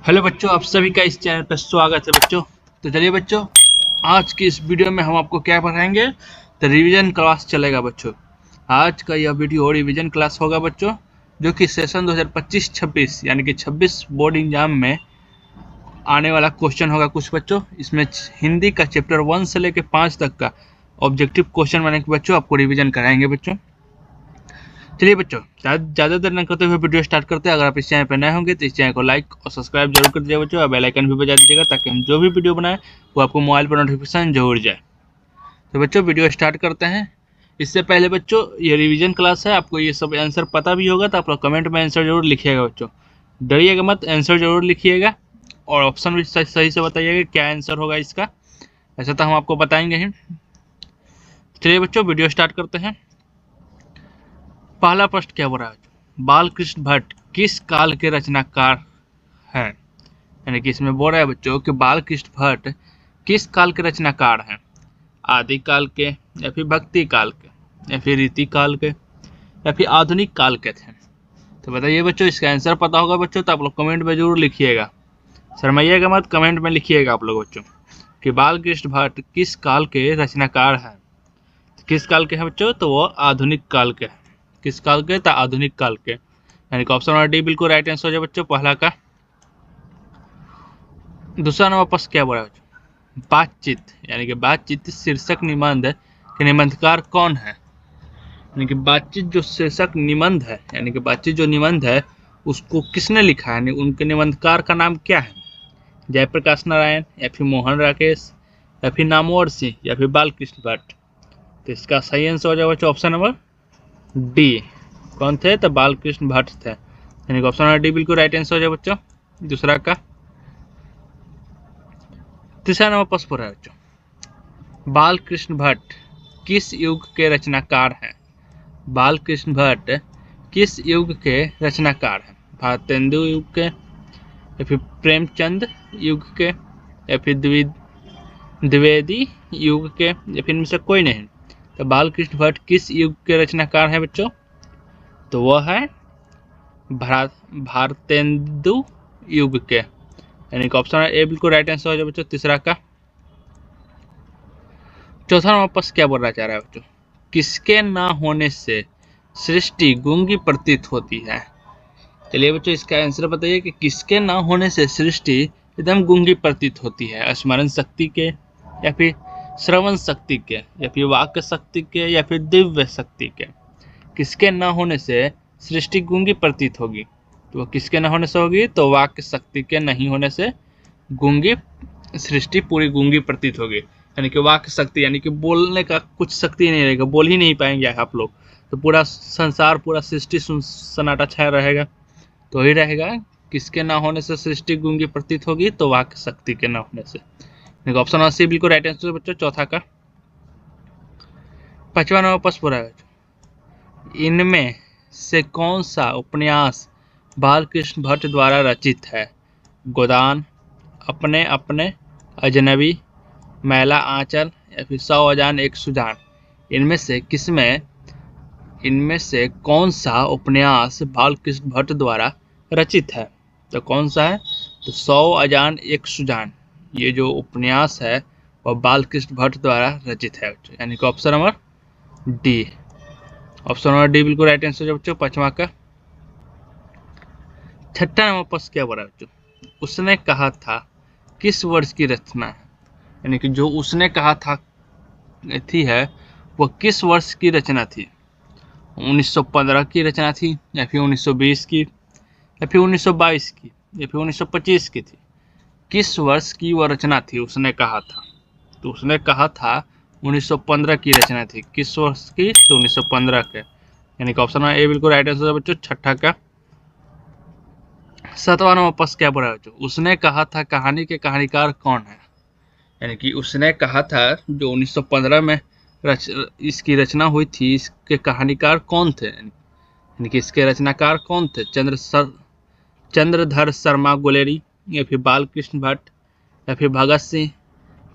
Hello बच्चों, आप सभी का इस चैनल पर स्वागत है बच्चों। तो चलिए बच्चों, आज की इस वीडियो में हम आपको क्या पढ़ाएंगे। तो रिवीजन क्लास चलेगा बच्चों। आज का यह वीडियो रिवीजन क्लास होगा बच्चों, जो कि सेशन 2025-26 यानी कि 26 बोर्ड एग्जाम में आने वाला क्वेश्चन होगा कुछ बच्चों। इसमें हिंदी का चैप्टर 1 से लेकर 5 तक का ऑब्जेक्टिव क्वेश्चन बने के बच्चों आपको रिविजन कराएंगे बच्चों। चलिए बच्चों, ज़्यादा देर न करते हुए वीडियो स्टार्ट करते हैं। अगर आप इस चैनल पर नए होंगे तो इस चैनल को लाइक और सब्सक्राइब जरूर कर दीजिए बच्चों, और बेल आइकन भी बजा दीजिएगा ताकि हम जो भी वीडियो बनाएं वो आपको मोबाइल पर नोटिफिकेशन जरूर जाए। तो बच्चों वीडियो स्टार्ट करते हैं। इससे पहले बच्चों, ये रिवीजन क्लास है, आपको ये सब आंसर पता भी होगा तो आप लोग कमेंट में आंसर जरूर लिखिएगा बच्चों। डरिएगा मत, आंसर जरूर लिखिएगा और ऑप्शन भी सही से बताइएगा क्या आंसर होगा इसका। ऐसा तो हम आपको बताएंगे ही। चलिए बच्चों, वीडियो स्टार्ट करते हैं। पहला प्रश्न क्या बोल रहा है, बालकृष्ण भट्ट किस काल के रचनाकार हैं। यानी कि इसमें बोल रहा है बच्चों कि बालकृष्ण भट्ट किस काल के रचनाकार हैं। आदि काल के, या फिर भक्ति काल के, या फिर रीति काल के, या फिर आधुनिक काल के थे। तो बताइए बच्चों, इसका आंसर पता होगा बच्चों तो आप लोग कमेंट में जरूर लिखिएगा, शर्माइएगा मत, कमेंट में लिखिएगा आप लोग बच्चों कि बालकृष्ण भट्ट किस काल के रचनाकार हैं। किस काल के हैं बच्चों, तो वो आधुनिक काल के हैं। किस काल के, तो आधुनिक काल के। यानी कि ऑप्शन नंबर डी बिल्कुल राइट आंसर हो जाए बच्चों पहला का। दूसरा नंबर प्रश्न क्या बोला बच्चों, बातचीत यानी कि बातचीत शीर्षक निबंध के निबंधकार कौन है। यानी कि बातचीत जो शीर्षक निबंध है, यानी कि बातचीत जो निबंध है उसको किसने लिखा है, यानी उनके निबंधकार का नाम क्या है। जयप्रकाश नारायण, या फिर मोहन राकेश, या फिर नामवर सिंह, या फिर बालकृष्ण भट्ट। तो इसका सही आंसर हो जाए बच्चों ऑप्शन नंबर डी। कौन थे, तो बालकृष्ण भट्ट थे। यानी कि ऑप्शन नंबर डी बिल्कुल राइट आंसर हो जाए बच्चों दूसरा का। तीसरा नंबर प्रश्न पर है बच्चों, बालकृष्ण भट्ट किस युग के रचनाकार हैं। बालकृष्ण भट्ट किस युग के रचनाकार हैं। भारतेंदु युग के, या फिर प्रेमचंद युग के, या फिर द्विवेदी युग के, या फिर इनमें से कोई नहीं। तो बालकृष्ण भट्ट किस युग के रचनाकार हैं बच्चों, तो वह है भारतेंदु युग के। यानी कि ऑप्शन ए बिल्कुल राइट आंसर हो जाए बच्चों तीसरा का। चौथा नंबर प्रश्न क्या बोलना चाह रहा है बच्चों, किसके ना होने से सृष्टि गूंगी प्रतीत होती है। चलिए बच्चों, इसका आंसर बताइए कि किसके ना होने से सृष्टि एकदम गूंगी प्रतीत होती है। स्मरण शक्ति के, या फिर श्रवण शक्ति के, या फिर वाक्य शक्ति के, या फिर दिव्य शक्ति के। किसके न होने से सृष्टि गूंगी प्रतीत होगी, तो किसके न होने से होगी, तो वाक्य शक्ति के नहीं होने से गूंगी सृष्टि पूरी गूंगी प्रतीत होगी। यानी कि वाक्य शक्ति यानी कि बोलने का कुछ शक्ति नहीं रहेगा, बोल ही नहीं पाएंगे आप लोग, तो पूरा संसार पूरा सृष्टि सन्नाटा छाया रहेगा। तो ही रहेगा किसके ना होने से सृष्टि गूंगी प्रतीत होगी, तो वाक्य शक्ति के न होने से। ऑप्शन सी बिल्कुल राइट आंसर बच्चों चौथा का। पांचवा नंबर प्रश्न पूरा है, इनमें से कौन सा उपन्यास बालकृष्ण भट्ट द्वारा रचित है। गोदान, अपने अपने, अजनबी, मैला आंचल, या फिर 100 अजान एक सुजान। इनमें से कौन सा उपन्यास बालकृष्ण भट्ट द्वारा रचित है। तो कौन सा है, तो 100 अजान एक सुजान। ये जो उपन्यास है वह बालकृष्ण भट्ट द्वारा रचित है। यानी कि option number D. Option number D बिल्कुल राइट आंसर बच्चों पांचवा का। छठा नंबर प्रश्न क्या बोला बच्चों, उसने कहा था किस वर्ष की रचना है। यानी कि जो उसने कहा था थी है वो किस वर्ष की रचना थी। 1915 की रचना थी, या फिर 1920 की, या फिर 1922 की, या फिर 1925 की थी। किस वर्ष की वह रचना थी उसने कहा था, तो उसने कहा था 1915 की रचना थी। किस वर्ष की, तो 1915 के। यानी कि ऑप्शन ए बिल्कुल राइट आंसर है बच्चों छठा का। सातवां नंबर प्रश्न क्या बोला बच्चों, उसने कहा था कहानी के कहानीकार कौन है। यानी कि उसने कहा था जो 1915 में इसकी रचना हुई थी, इसके कहानीकार कौन थे। यानी कि इसके रचनाकार कौन थे। चंद्रधर शर्मा गुलेरी, या फिर बालकृष्ण भट्ट, या फिर भगत सिंह,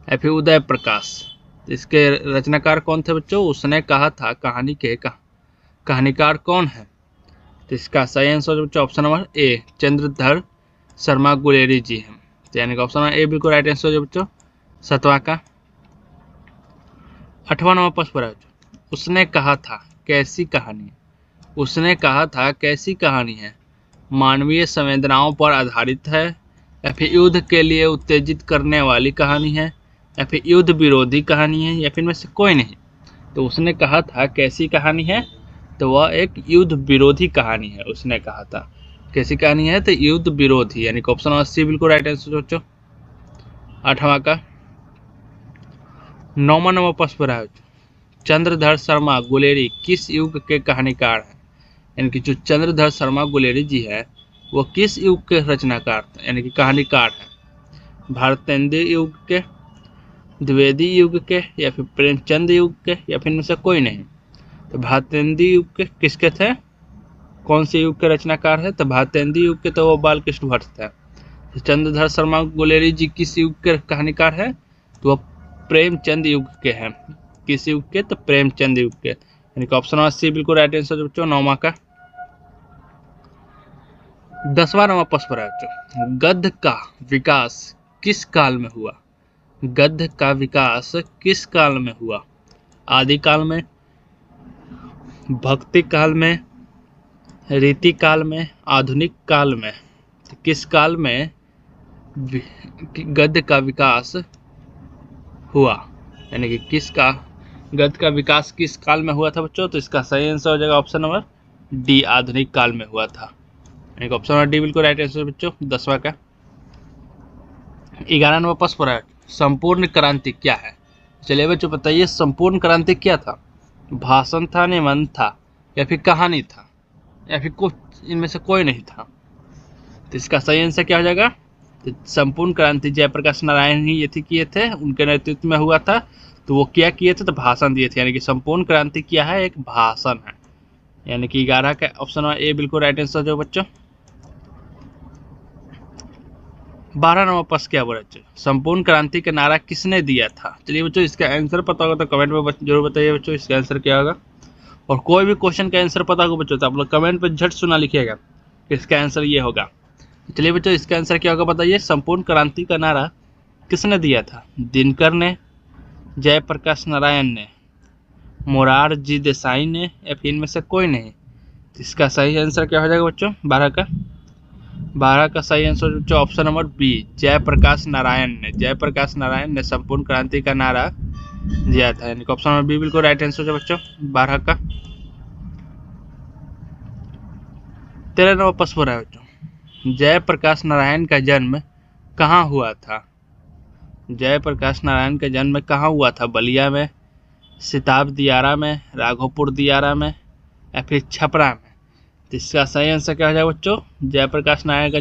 या फिर उदय प्रकाश। इसके रचनाकार कौन थे बच्चों, उसने कहा था कहानी के कहानीकार कौन है। तो इसका सही आंसर बच्चों option number A Chandradhar Sharma Guleri ji हैं। तो यानी कि ऑप्शन ए बिल्कुल राइट आंसर हो बच्चों। 7वां का 8वां नंबर प्रश्न पर है बच्चों। उसने कहा था कैसी कहानी है? उसने कहा था कैसी कहानी है? मानवीय संवेदनाओं पर आधारित है, या फिर युद्ध के लिए उत्तेजित करने वाली कहानी है, या फिर युद्ध विरोधी कहानी है, या फिर इनमें से कोई नहीं? तो उसने कहा था कैसी कहानी है, तो वह एक युद्ध विरोधी कहानी है। उसने कहा था कैसी कहानी है, तो युद्ध विरोधी, यानी कि ऑप्शन सी बिल्कुल राइट आंसर बच्चों। 8वां का 9वां नंबर प्रश्न पर है। चंद्रधर शर्मा गुलेरी किस युग के कहानीकार हैं? यानी कि जो चंद्रधर शर्मा गुलेरी जी है वो किस युग के रचनाकार यानी कि कहानीकार हैं? भारतेंदु युग के, द्विवेदी युग के, या फिर प्रेमचंद युग के, या फिर इनमें से कोई नहीं? तो भारतेंदु युग के किसके थे? कौन से युग के रचनाकार है? तो भारतेंदु युग के तो वो बालकृष्ण भट्ट थे। तो चंद्रधर शर्मा गुलेरी जी किस युग के कहानीकार है? तो वह प्रेमचंद युग के हैं। किस युग के? तो प्रेमचंद युग के, यानी कि ऑप्शन सी बिल्कुल राइट आंसर बच्चों। 9वां का 10वां नंबर प्रश्न पर है बच्चों। गद्य का विकास किस काल में हुआ? गद्य का विकास किस काल में हुआ? आदिकाल में, भक्ति काल में, रीति काल में, आधुनिक काल में? तो किस काल में गद्य का विकास हुआ? यानी कि किसका गद्य का विकास किस काल में हुआ था बच्चों? तो इसका सही आंसर हो जाएगा ऑप्शन नंबर डी, आधुनिक काल में हुआ था। यानी कि ऑप्शन नंबर डी बिल्कुल राइट आंसर बच्चों। 10वां का 11 नंबर प्रश्न पर है। संपूर्ण क्रांति क्या है? चलिए बच्चों बताइए संपूर्ण क्रांति क्या था? भाषण था, निबंध था, या फिर कहानी था, या फिर कुछ इनमें से कोई नहीं था? तो इसका सही आंसर क्या हो जाएगा? तो संपूर्ण क्रांति जयप्रकाश नारायण ही ये किए थे, उनके नेतृत्व में हुआ था। तो वो क्या किए थे? तो भाषण दिए थे। यानी कि संपूर्ण क्रांति क्या है? एक भाषण है। यानी कि 11 का ऑप्शन ए बिल्कुल राइट आंसर जो बच्चों। 12 नंबर प्रश्न क्या बोला बच्चों? संपूर्ण क्रांति का नारा किसने दिया था? चलिए बच्चों इसका आंसर पता होगा तो कमेंट में जरूर बताइए बच्चों इसका आंसर क्या होगा। और कोई भी क्वेश्चन का आंसर पता होगा बच्चों तो आप लोग कमेंट पे झट सुना लिखिएगा कि इसका आंसर ये होगा। चलिए बच्चों इसका आंसर क्या होगा बताइए। संपूर्ण क्रांति का नारा किसने दिया था? दिनकर ने, जयप्रकाश नारायण ने, मोरारजी देसाई ने, या फिर इनमें से कोई नहीं? तो इसका सही आंसर क्या हो जाएगा बच्चों? 12 का सही आंसर बच्चों option number B, Jayaprakash Narayan ने। जयप्रकाश नारायण ने संपूर्ण क्रांति का नारा दिया था। यानी कि ऑप्शन नंबर बी बिल्कुल राइट आंसर है बच्चों। 12 का 13 नंबर प्रश्न है बच्चों। जयप्रकाश नारायण का जन्म कहाँ हुआ था? जयप्रकाश नारायण का जन्म कहाँ हुआ था? बलिया में, सिताब दियारा में, राघोपुर दियारा में, या फिर छपरा में? तो इसका सही आंसर क्या हो जाएगा बच्चों? जयप्रकाश नारायण का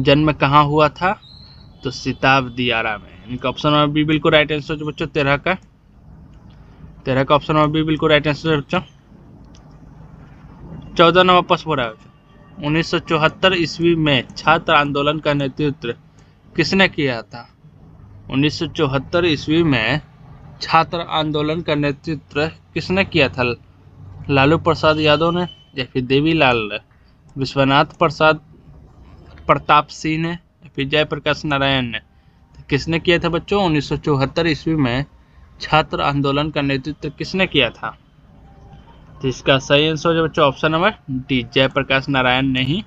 जन्म कहाँ हुआ था? तो सिताब दियारा में। इनका ऑप्शन नंबर बी बिल्कुल राइट आंसर है बच्चों। 13 का ऑप्शन नंबर बी बिल्कुल राइट आंसर है बच्चों। 14 नंबर प्रश्न हो रहा है। 1974 ईस्वी में छात्र आंदोलन का नेतृत्व किसने किया था? 1974 ईस्वी में छात्र आंदोलन का नेतृत्व किसने किया था? लालू प्रसाद यादव ने, या फिर देवीलाल ने, विश्वनाथ प्रसाद प्रताप सिंह ने, या फिर जयप्रकाश नारायण ने? तो किसने किया था बच्चों? 1974 ईस्वी में छात्र आंदोलन का नेतृत्व किसने किया था? तो इसका सही आंसर है बच्चों option number D, Jayaprakash Narayan ने ही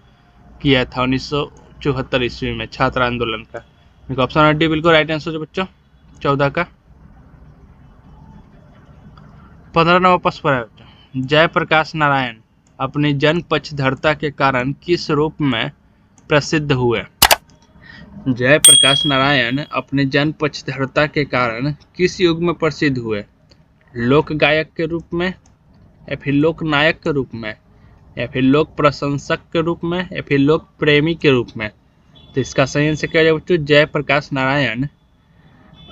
किया था 1974 ईस्वी में छात्र आंदोलन का। ऑप्शन नंबर डी बिल्कुल राइट आंसर है बच्चों। 14 का 15 नंबर प्रश्न पर है बच्चों। जयप्रकाश नारायण अपनी जन पक्षधरता के कारण किस रूप में प्रसिद्ध हुए? जयप्रकाश नारायण अपने जन पक्षधरता के कारण किस युग में प्रसिद्ध हुए? लोक गायक के रूप में, या फिर लोक नायक के रूप में, या फिर लोक प्रशंसक के रूप में, या फिर लोक प्रेमी के रूप में? तो इसका सही आंसर क्या है बच्चों? जयप्रकाश नारायण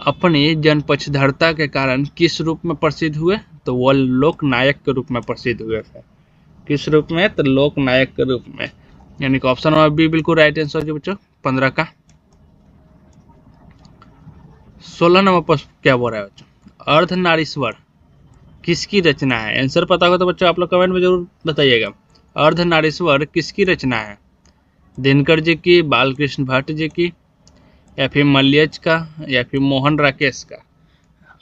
अपनी जन पक्षधरता के कारण किस रूप में प्रसिद्ध हुए? तो वो लोक नायक के रूप में प्रसिद्ध हुए थे। किस रूप में? तो लोक नायक के रूप में। यानी कि ऑप्शन नंबर बी बिल्कुल राइट आंसर है बच्चों। 15 का 16 नंबर प्रश्न क्या बोल रहा है बच्चों? अर्धनारीश्वर किसकी रचना है? आंसर पता होगा तो बच्चों आप लोग कमेंट में जरूर बताइएगा। अर्धनारीश्वर किसकी रचना है? दिनकर जी की, बालकृष्ण भट्ट जी की, या फिर मल्यज का, या फिर मोहन राकेश का।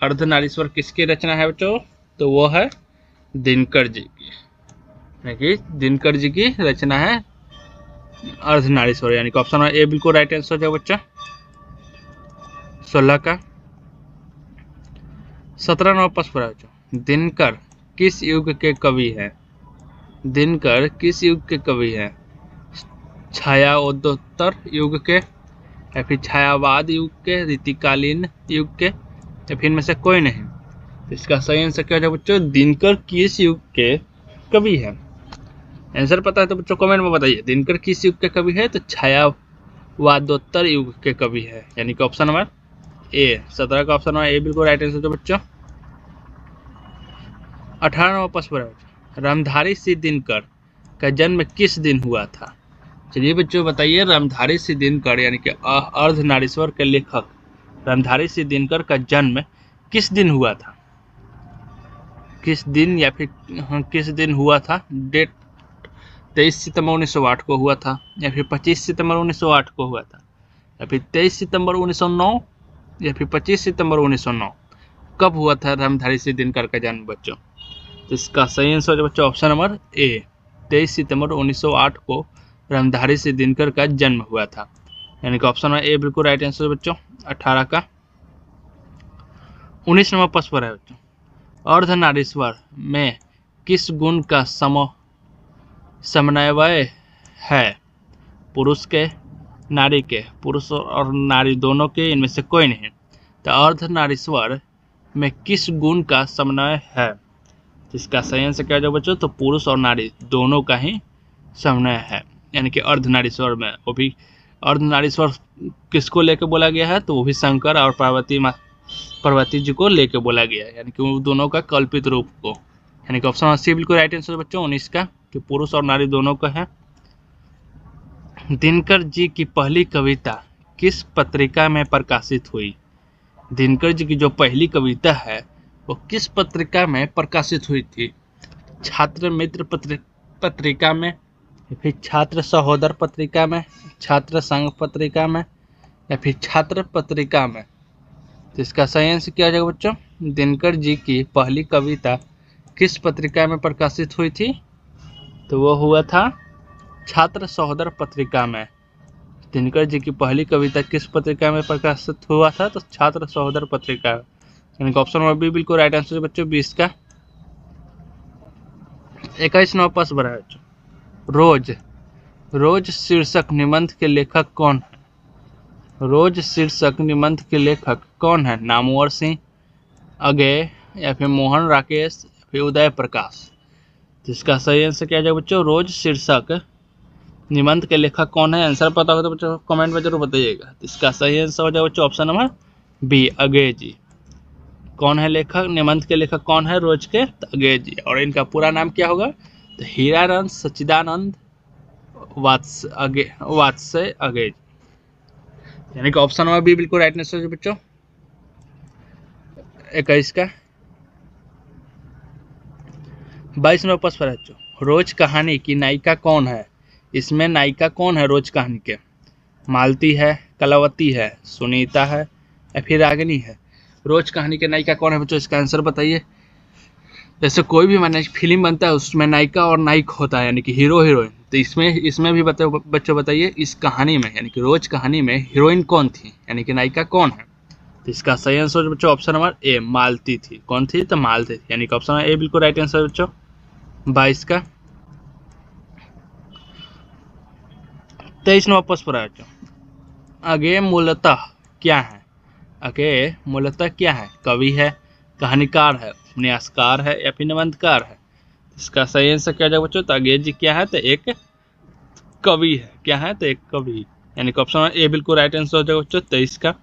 अर्धनारीश्वर किसकी रचना है बच्चों? तो वो है दिनकर जी की। देखिए दिनकर जी की रचना है अर्धनारीश्वर, यानी कि ऑप्शन ए बिल्कुल राइट आंसर हो जाएगा बच्चा 16 का। 17 नंबर प्रश्न पर बच्चों, दिनकर किस युग के कवि हैं? दिनकर किस युग के कवि हैं? छायाओत्तर युग के, या फिर छायावाद युग के, रीतिकालीन युग के, या फिर इनमें से कोई नहीं। तो इसका सही आंसर क्या हो जाएगा बच्चों? दिनकर किस युग के कवि है? आंसर पता है तो बच्चों कमेंट में बताइए, दिनकर किस युग के कवि है? तो छायावादोत्तर युग के कवि है, यानी कि ऑप्शन नंबर ए। 17 का ऑप्शन नंबर ए बिल्कुल राइट आंसर है बच्चों। 18 नंबर प्रश्न है, रामधारी सिंह दिनकर का जन्म किस दिन हुआ था? चलिए बच्चों बताइए, रामधारी सिंह दिनकर यानी कि अर्धनारीश्वर के लेखक रामधारी सिंह दिनकर का जन्म किस दिन हुआ था? किस दिन, या फिर किस दिन हुआ था? डेट 23 सितंबर 1908 को हुआ था, या फिर 25 सितंबर 1908 को हुआ था, या फिर 23 सितंबर 1909, या फिर 25 सितंबर 1909। कब हुआ था रामधारी सिंह दिनकर का जन्म बच्चों? तो इसका सही आंसर है बच्चों ऑप्शन नंबर ए, 23 सितंबर 1908 को रामधारी सिंह दिनकर का जन्म हुआ था, यानी कि ऑप्शन नंबर ए बिल्कुल राइट आंसर है बच्चों 18 का। 19 नंबर प्रश्न पर है बच्चों, अर्धनारीश्वर में किस गुण का समन्वय है? पुरुष के, नारी के, पुरुष और नारी दोनों के, इनमें से कोई नहीं। तो अर्धनारीश्वर में किस गुण का समन्वय है? जिसका सही आंसर क्या जाएगा बच्चों? तो पुरुष और नारी दोनों का ही समन्वय है, यानी कि अर्धनारीश्वर में। वो भी अर्धनारीश्वर किसको लेके बोला गया है? तो वो भी शंकर और पार्वती जी को लेके बोला गया है, यानी कि वो दोनों का कल्पित रूप को, यानी कि ऑप्शन सी बिल्कुल राइट आंसर बच्चों 19 का, कि पुरुष और नारी दोनों का है। दिनकर जी की पहली कविता किस पत्रिका में प्रकाशित हुई? दिनकर जी की जो पहली कविता है वो किस पत्रिका में प्रकाशित हुई थी? छात्र मित्र पत्रिका में, या फिर छात्र सहोदर पत्रिका में, छात्र संघ पत्रिका में, या फिर छात्र पत्रिका में। तो इसका सही आंसर क्या हो जाएगा बच्चों? दिनकर जी की पहली कविता किस पत्रिका में प्रकाशित हुई थी? तो वो हुआ था छात्र सहोदर पत्रिका में। दिनकर जी की पहली कविता किस पत्रिका में प्रकाशित हुआ था? तो छात्र सहोदर पत्रिका, यानी कि ऑप्शन नंबर बी बिल्कुल राइट आंसर बच्चों 20 का। 21 नंबर प्रश्न बना है बच्चों, रोज शीर्षक निबंध के लेखक कौन है? रोज शीर्षक निबंध के लेखक कौन है? नामवर सिंह, अगेय, या फिर मोहन राकेश, या फिर उदय प्रकाश। जिसका सही आंसर क्या जाएगा बच्चों? रोज शीर्षक निबंध के लेखक कौन है? आंसर पता हो तो बच्चों कमेंट में जरूर बताइएगा। इसका सही आंसर हो जाएगा बच्चों ऑप्शन नंबर बी, अगेय जी। कौन है लेखक? निबंध के लेखक कौन है रोज के? तो अगेय जी। और इनका पूरा नाम क्या होगा? तो हीरानंद सच्चिदानंद वात्स्य अगेय, यानी कि ऑप्शन नंबर बी बिल्कुल राइट आंसर है बच्चों 21 का। 22 नंबर प्रश्न है बच्चों, रोज कहानी की नायिका कौन है? इसमें नायिका कौन है रोज कहानी के? मालती है, कलावती है, सुनीता है, या फिर रागिनी है। रोज कहानी के नायिका कौन है बच्चों? इसका आंसर बताइए। जैसे कोई भी मैंने फिल्म बनता है उसमें नायिका और नायक होता है, यानी कि हीरो हीरोइन। तो इसमें भी बच्चों बताइए, इस कहानी में यानी कि रोज कहानी में हीरोइन कौन थी, यानी कि नायिका कौन है? तो इसका सही आंसर बच्चों ऑप्शन नंबर ए, मालती थी। कौन थी? तो मालती थी, यानी कि ऑप्शन नंबर ए बिल्कुल राइट आंसर बच्चों 22 का। 23 नंबर प्रश्न है बच्चों, अगेय मूलतः क्या है? अगेय मूलतः क्या है? कवि है, कहानीकार है, उपन्यासकार है, या फिर निबंधकार है। इसका सही आंसर क्या जाएगा बच्चों? तो अगेय जी क्या है? तो एक कवि है। क्या है? तो एक कवि, यानी कि ऑप्शन ए बिल्कुल राइट आंसर हो जाएगा बच्चों 23 का।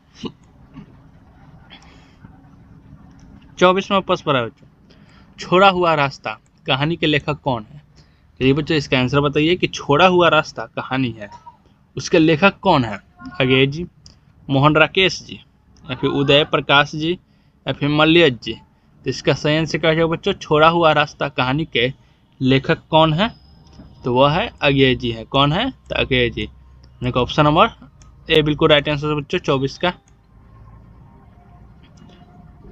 24 नंबर प्रश्न है बच्चों, छोड़ा हुआ रास्ता कहानी के लेखक कौन है? चलिए बच्चों इसका आंसर बताइए कि छोड़ा हुआ रास्ता कहानी है, उसके लेखक कौन है? अगेय जी, मोहन राकेश जी, या फिर उदय प्रकाश जी, या फिर मल्यज जी। तो इसका सही आंसर क्या है बच्चों? छोड़ा हुआ रास्ता कहानी के लेखक कौन है? तो वह है अगेय जी है। कौन है? तो अगेय जी। यानी कि ऑप्शन नंबर ए बिल्कुल राइट आंसर है बच्चों 24 का।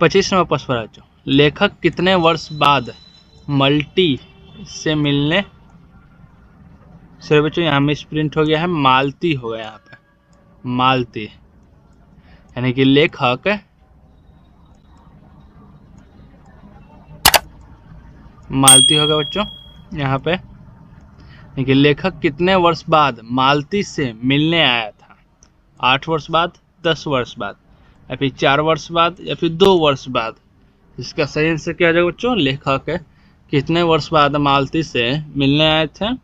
25 नंबर प्रश्न है बच्चों, लेखक कितने वर्ष बाद मल्टी से मिलने, सर बच्चों यहाँ में प्रिंट हो गया है मालती हो गया यहाँ पे मालती, यानी कि लेखक मालती होगा बच्चों यहाँ पे, यानी कि लेखक कितने वर्ष बाद मालती से मिलने आया था। 8 वर्ष बाद, 10 वर्ष बाद, या फिर 4 वर्ष बाद, या फिर 2 वर्ष बाद। इसका सही आंसर क्या हो जाएगा बच्चों, लेखक कितने वर्ष बाद मालती से मिलने आए थे,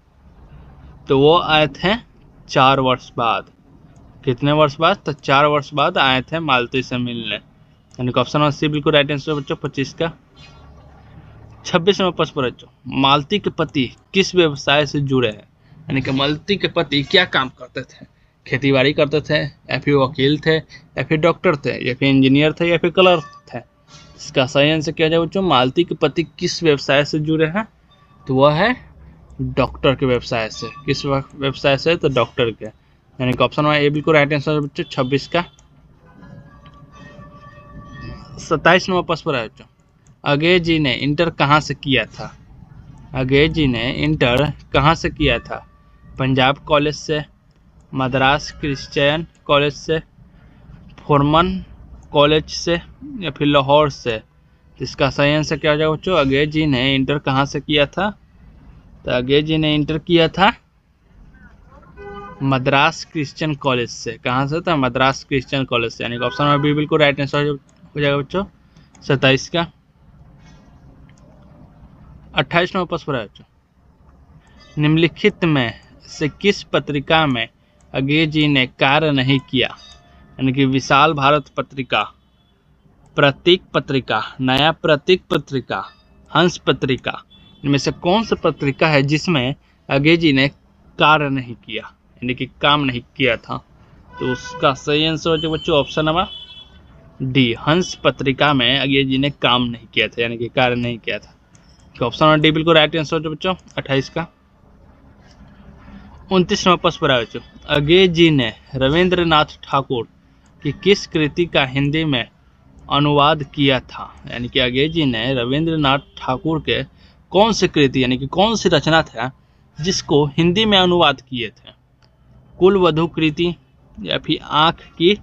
तो वो आए थे 4 वर्ष बाद। कितने वर्ष बाद, तो 4 वर्ष बाद आए थे मालती से मिलने, यानी कि ऑप्शन नंबर सी बिल्कुल राइट आंसर बच्चों 25 का। 26 नंबर प्रश्न बच्चों, मालती के पति किस व्यवसाय से जुड़े हैं, यानी कि मालती के पति क्या काम करते थे, खेती-बाड़ी करते थे, या फिर वकील थे, या फिर डॉक्टर थे, या फिर इंजीनियर थे, या फिर क्लर्क थे। इसका सही आंसर क्या जाए बच्चों, मालती के पति किस व्यवसाय से जुड़े हैं, तो वह है डॉक्टर के व्यवसाय से। किस व्यवसाय से, तो डॉक्टर के, यानी कि ऑप्शन ए बिल्कुल राइट आंसर बच्चों 26 का। 27 नंबर प्रश्न है बच्चों, अगे जी ने इंटर कहाँ से किया था। अगे जी ने इंटर कहाँ से किया था, पंजाब कॉलेज से, मद्रास क्रिश्चियन कॉलेज से, फॉर्मन कॉलेज से, या फिर लाहौर से। इसका सही आंसर क्या हो जाएगा बच्चों, अगे जी ने इंटर कहाँ से किया था, तो अगे जी ने इंटर किया था मद्रास क्रिश्चियन कॉलेज से। कहाँ से था, मद्रास क्रिश्चियन कॉलेज से, यानी कि ऑप्शन नंबर बी बिल्कुल राइट आंसर हो जाएगा बच्चों 27 का। 28 नंबर प्रश्न है बच्चों, निम्नलिखित में से किस पत्रिका में अगे जी ने कार्य नहीं किया, यानी कि विशाल भारत पत्रिका, प्रतीक पत्रिका, नया प्रतीक पत्रिका, हंस पत्रिका, इनमें से कौन सी पत्रिका है जिसमें अगे जी ने कार्य नहीं किया, यानी कि काम नहीं किया था, तो उसका सही आंसर हो जाएगा बच्चों ऑप्शन नंबर डी, हंस पत्रिका में अगे जी ने काम नहीं किया था, यानी कि कार्य नहीं किया था। तो ऑप्शन नंबर डी बिल्कुल राइट आंसर हो जाएगा बच्चों 28 का। 29 नंबर प्रश्न है बच्चों, अगे जी ने रविंद्रनाथ ठाकुर की किस कृति का हिंदी में अनुवाद किया था, यानी कि अगे जी ने रविंद्रनाथ ठाकुर के कौन सी कृति, यानी कि कौन सी रचना था जिसको हिंदी में अनुवाद किए थे। कुलवधू कृति, या फिर आँख की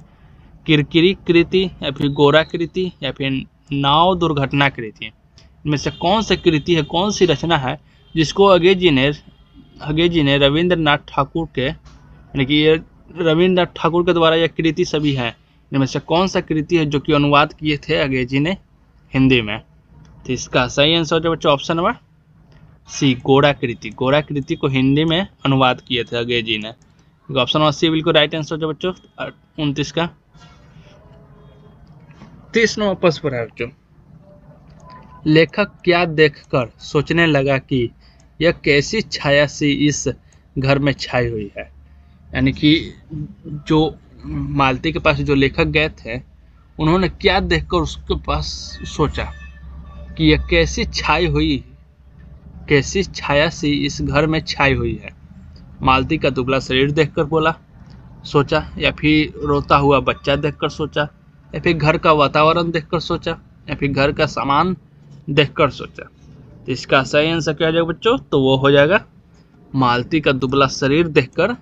किरकिरी कृति, या फिर गोरा कृति, या फिर नाव दुर्घटना कृति। इनमें से कौन सी कृति है, कौन सी रचना है जिसको अगे जी ने रविंद्रनाथ ठाकुर के, यानी कि ये रविंद्रनाथ ठाकुर के द्वारा यह कृति सभी है, इनमें से कौन सा कृति है जो कि अनुवाद किए थे अगे जी ने हिंदी में, तो इसका सही आंसर हो जाए बच्चों ऑप्शन नंबर सी, गोरा कृति। गोरा कृति को हिंदी में अनुवाद किए थे अगे जी ने, ऑप्शन नंबर सी बिल्कुल राइट आंसर हो जाए बच्चों 29 का। 30 नंबर प्रश्न है बच्चों, लेखक क्या देखकर सोचने लगा कि यह कैसी छाया सी इस घर में छाई हुई है, यानी कि जो मालती के पास जो लेखक गए थे उन्होंने क्या देखकर उसके पास सोचा कि यह कैसी छाया सी इस घर में छाई हुई है। मालती का दुबला शरीर देखकर बोला, सोचा, या फिर रोता हुआ बच्चा देखकर सोचा, या फिर घर का वातावरण देखकर सोचा, या फिर घर का सामान देखकर सोचा। तो इसका सही आंसर क्या हो जाएगा बच्चों, तो वो हो जाएगा मालती का दुबला शरीर देखकर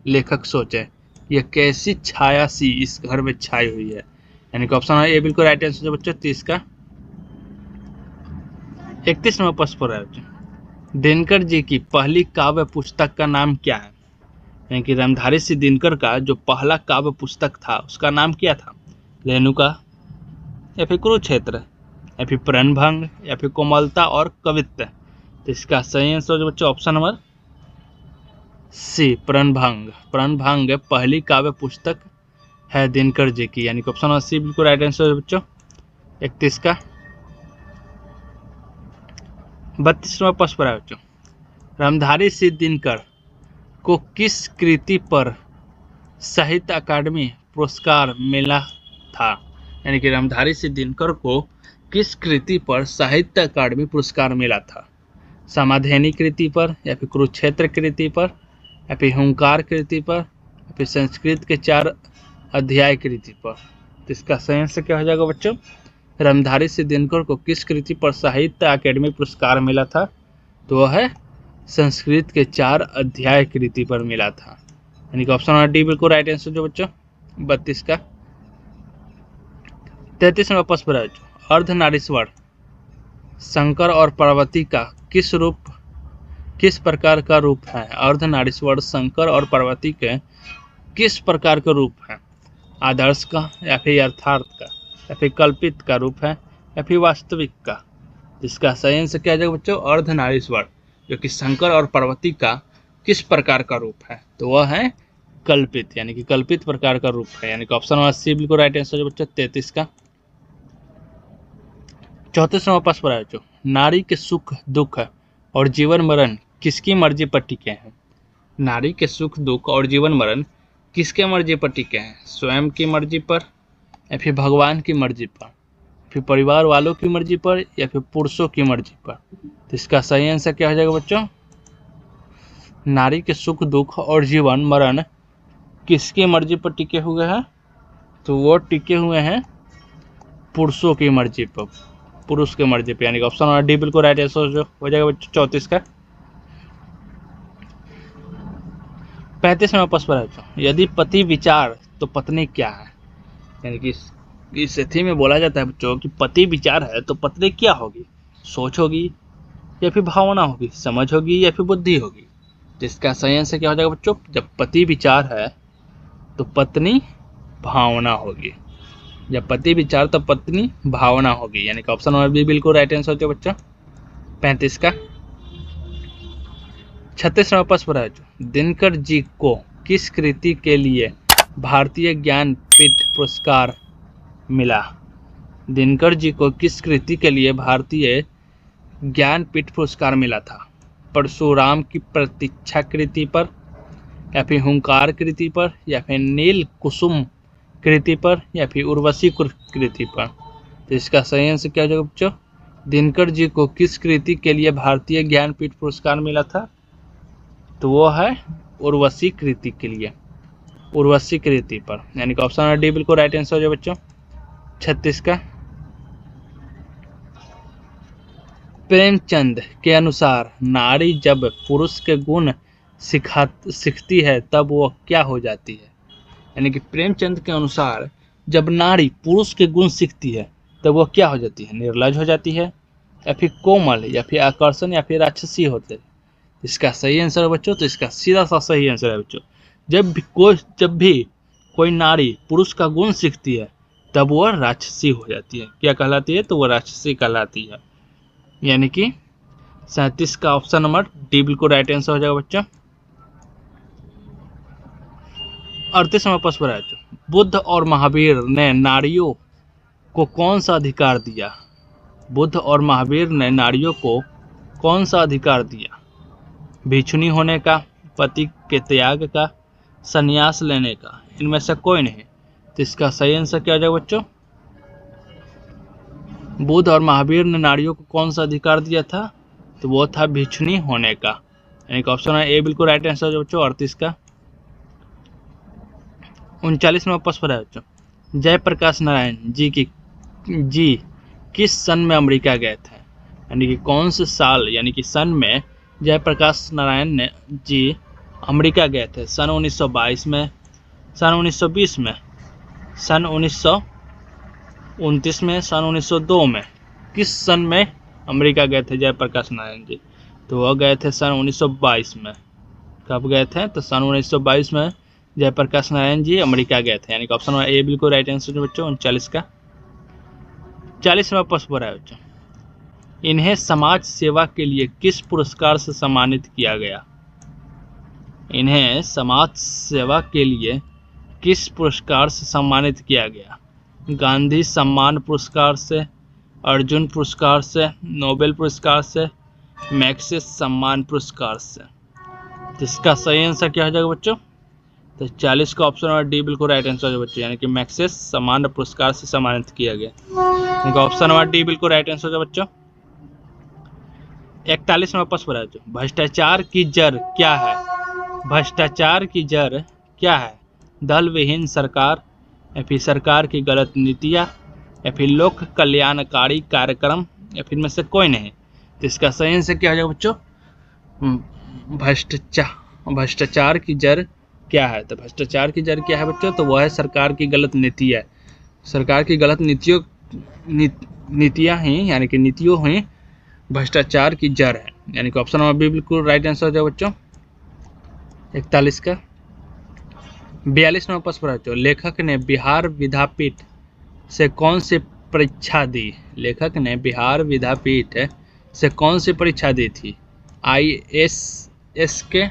लेखक सोचे यह कैसी छाया सी इस घर में छाई हुई है, यानी कि ऑप्शन ए बिल्कुल राइट आंसर है बच्चों 30 का। 31 नंबर प्रश्न पर है बच्चों, दिनकर जी की पहली काव्य पुस्तक का नाम क्या है, यानी कि रामधारी सिंह दिनकर का जो पहला काव्य पुस्तक था उसका नाम क्या था। रेणुका, या फिर कुरुक्षेत्र, या फिर प्रणभंग, या फिर कोमलता और कवित्व। तो इसका सही आंसर है बच्चों ऑप्शन नंबर सी, प्रणभंग। प्रणभंग पहली काव्य पुस्तक है दिनकर जी की, यानी कि ऑप्शन नंबर सी बिल्कुल राइट आंसर है बच्चों 31 का। 32 नंबर प्रश्न पर है बच्चों, रामधारी सिंह दिनकर को किस कृति पर साहित्य अकादमी पुरस्कार मिला था, यानी कि रामधारी सिंह दिनकर को किस कृति पर साहित्य अकादमी पुरस्कार मिला था। समाधेनी कृति पर, या फिर कुरुक्षेत्र कृति पर, या फिर हुंकार कृति पर, फिर संस्कृत के 4 अध्याय कृति पर। तो इसका सही आंसर क्या हो जाएगा बच्चों? रामधारी सिंह दिनकर को किस कृति पर साहित्य अकेडमी पुरस्कार मिला था? तो वह है संस्कृत के 4 अध्याय कृति पर मिला था, यानी कि ऑप्शन नंबर डी बिल्कुल राइट आंसर जो बच्चों 32 का। 33 नंबर प्रश्न पर अर्धनारीश्वर शंकर और पार्वती का किस प्रकार का रूप है? अर्धनारीश्वर शंकर और पार्वती के किस प्रकार का रूप है? आदर्श का, या फिर यथार्थ का, या फिर कल्पित का रूप है, या फिर वास्तविक का? इसका सही आंसर क्या है बच्चों? अर्धनारीश्वर, जो कि शंकर और पार्वती का किस प्रकार का रूप है? तो वह है कल्पित, यानी कि कल्पित प्रकार का रूप है, यानी कि ऑप्शन नंबर सी बिल्कुल राइट आंसर जो बच्चों 33 का। 34 नंबर प्रश्न पर बच्चों नारी के सुख दुख और जीवन मरण किसकी मर्जी पर टिके हैं? नारी के सुख दुख और जीवन मरण किसके मर्जी पर टिके हैं? स्वयं की मर्जी पर, या फिर भगवान की मर्जी पर, फिर परिवार वालों की मर्जी पर, या फिर पुरुषों की मर्जी पर? तो इसका सही आंसर क्या हो जाएगा बच्चों? नारी के सुख दुख और जीवन मरण किसकी मर्जी पर टिके हुए हैं? तो वो टिके हुए हैं पुरुषों की मर्जी पर, पुरुष की मर्जी पर, यानी कि ऑप्शन नंबर डी बिल्कुल राइट आंसर जो हो जाएगा बच्चों 34 का। 35 नंबर प्रश्न पर यदि पति विचार तो पत्नी क्या है? यानी कि इस स्थिति में बोला जाता है बच्चों कि पति विचार है तो पत्नी क्या होगी? सोच होगी, या फिर भावना होगी, समझ होगी, या फिर बुद्धि होगी? जिसका सही आंसर क्या हो जाएगा बच्चों? जब पति विचार है तो पत्नी भावना होगी। जब पति विचार तो पत्नी भावना होगी, यानी कि ऑप्शन नंबर बी बिल्कुल राइट आंसर होता है बच्चों 35 का। 36 नंबर प्रश्न पर दिनकर जी को किस कृति के लिए भारतीय ज्ञानपीठ पुरस्कार मिला? दिनकर जी को किस कृति के लिए भारतीय ज्ञानपीठ पुरस्कार मिला था? परशुराम की प्रतीक्षा कृति पर, या फिर हुंकार कृति पर, या फिर नील कुसुम कृति पर, या फिर उर्वशी कृति पर? तो इसका सही आंसर क्या होगा बच्चों? दिनकर जी को किस कृति के लिए भारतीय ज्ञानपीठ पुरस्कार मिला था? तो वो है उर्वशी कृति के लिए, उर्वशी कृति पर, यानी कि ऑप्शन नंबर डी बिल्कुल राइट आंसर हो जाए बच्चों 36 का। प्रेमचंद के अनुसार नारी जब पुरुष के गुण सीखती है तब वो क्या हो जाती है? यानी कि प्रेमचंद के अनुसार जब नारी पुरुष के गुण सीखती है तब वो क्या हो जाती है? निर्लज हो जाती है, या फिर कोमल, या फिर आकर्षण, या फिर राक्षसी होते हैं? इसका सही आंसर है बच्चों, तो इसका सीधा सा सही आंसर है बच्चों, जब भी कोई नारी पुरुष का गुण सीखती है तब वह राक्षसी हो जाती है। क्या कहलाती है? तो वह राक्षसी कहलाती है, यानी कि 37 का ऑप्शन नंबर डी बिल्कुल राइट आंसर हो जाएगा बच्चों। 38 नंबर प्रश्न है बुद्ध और महावीर ने नारियों को कौन सा अधिकार दिया? बुद्ध और महावीर ने नारियों को कौन सा अधिकार दिया? भिक्षुणी होने का, पति के त्याग का, संन्यास लेने का? इनमें से कोई नहीं। तो इसका सही आंसर क्या हो जाएगा बच्चों? बुद्ध और महावीर ने नारियों को कौन सा अधिकार दिया था? तो वो था भिक्षुणी होने का, यानी कि ऑप्शन है ए बिल्कुल राइट आंसर है बच्चों 38 का। 39 नंबर प्रश्न है बच्चों जयप्रकाश नारायण जी किस सन में अमेरिका गए थे? यानी कि कौन से साल, यानी कि सन में जयप्रकाश नारायण जी अमेरिका गए थे? सन 1922 में, सन 1920 में, सन 1929 में, सन 1902 में? किस सन में अमेरिका गए थे जयप्रकाश नारायण जी? तो वह गए थे सन 1922 में। कब गए थे? तो सन 1922 में जयप्रकाश नारायण जी अमेरिका गए थे, यानी कि ऑप्शन ए बिल्कुल राइट आंसर बच्चों 39 का। 40 नंबर प्रश्न पर है बच्चों इन्हें समाज सेवा के लिए किस पुरस्कार से सम्मानित किया गया? इन्हें समाज सेवा के लिए किस पुरस्कार से सम्मानित किया गया? गांधी सम्मान पुरस्कार से, अर्जुन पुरस्कार से, नोबेल पुरस्कार से, मैक्सेस सम्मान पुरस्कार से? तो इसका सही आंसर क्या हो जाएगा बच्चों? तो 40 का ऑप्शन और डी बिल्कुल राइट आंसर है बच्चों, यानी कि मैक्सेस सम्मान पुरस्कार से सम्मानित किया गया, यानी कि ऑप्शन नंबर डी बिल्कुल राइट आंसर है बच्चों। 41 नंबर प्रश्न है भ्रष्टाचार की जड़ क्या है? भ्रष्टाचार की जड़ क्या है? दल विहीन सरकार, या फिर सरकार की गलत नीतियाँ, या फिर लोक कल्याणकारी कार्यक्रम, या फिर में से कोई नहीं। तो इसका सही आंसर क्या हो जाएगा बच्चों? भ्रष्टाचार की जड़ क्या है? तो भ्रष्टाचार की जड़ क्या है बच्चों? तो वह है सरकार की गलत नीतियाँ। सरकार की गलत नीतियाँ ही, यानी कि नीतियों ही भ्रष्टाचार की जड़ है, यानी कि ऑप्शन नंबर बी बिल्कुल राइट आंसर हो जाएगा बच्चों। 41 का 42 नंबर प्रश्न बच्चों, लेखक ने बिहार विद्यापीठ से कौन सी परीक्षा दी? लेखक ने बिहार विद्यापीठ से कौन सी परीक्षा दी थी? IAS के,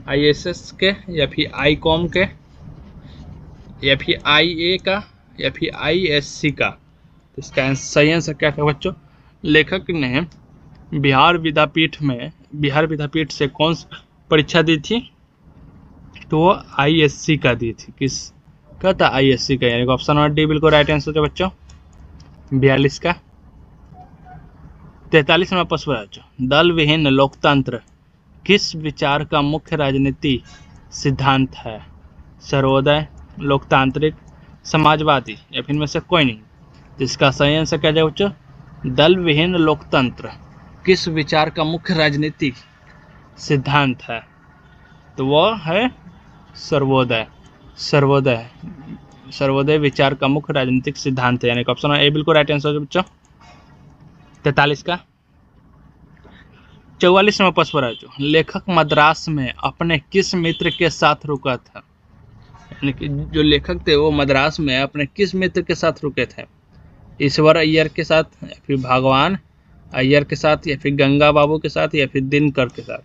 ISS के, या फिर ICOM के, या फिर IA का, या फिर ISC का? तो इसका सही आंसर क्या था बच्चों? लेखक ने बिहार विद्यापीठ से कौन सी परीक्षा दी थी? तो वो ISC का दी थी। किस का था? ISC का, यानी कि ऑप्शन नंबर डी बिल्कुल राइट आंसर है बच्चों। 42 का 43 नंबर प्रश्न बच्चों, दल विहीन लोकतंत्र किस विचार का मुख्य राजनीति सिद्धांत है? सर्वोदय, लोकतांत्रिक, समाजवादी, या फिर में से कोई नहीं। इसका सही आंसर क्या जाएगा बच्चों? दल विहीन लोकतंत्र किस विचार का मुख्य राजनीतिक सिद्धांत है? तो वह है सर्वोदय। सर्वोदय विचार का मुख्य राजनीतिक सिद्धांत है, यानी कि ऑप्शन ए बिल्कुल राइट आंसर है बच्चों। 43 का 44 नंबर प्रश्न बच्चों, लेखक मद्रास में अपने किस मित्र के साथ रुका था? यानी कि जो लेखक थे वो मद्रास में अपने किस मित्र के साथ रुके थे? ईश्वर अय्यर के साथ, या फिर भगवान अय्यर के साथ, या फिर गंगा बाबू के साथ, या फिर दिनकर के साथ?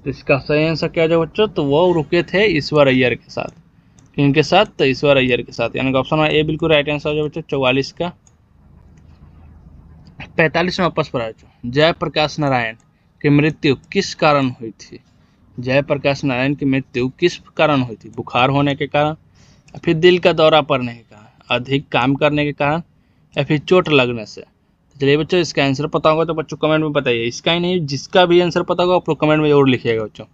तो इसका सही आंसर क्या जाएगा बच्चों? तो वो रुके थे ईश्वर अय्यर के साथ। किनके साथ? तो ईश्वर अय्यर के साथ, यानी कि ऑप्शन ए बिल्कुल राइट आंसर हो जाएगा बच्चों। 44 का 45 नंबर प्रश्न बच्चों, जयप्रकाश नारायण की मृत्यु किस कारण हुई थी? जयप्रकाश नारायण की मृत्यु किस कारण हुई थी? बुखार होने के कारण, या फिर दिल का दौरा पड़ने के कारण, अधिक काम करने के कारण, या फिर चोट लगने से? चलिए बच्चों, इसका आंसर पता होगा तो बच्चों कमेंट में बताइए। इसका ही नहीं, जिसका भी आंसर पता होगा आप लोग कमेंट में जरूर लिखिएगा बच्चों।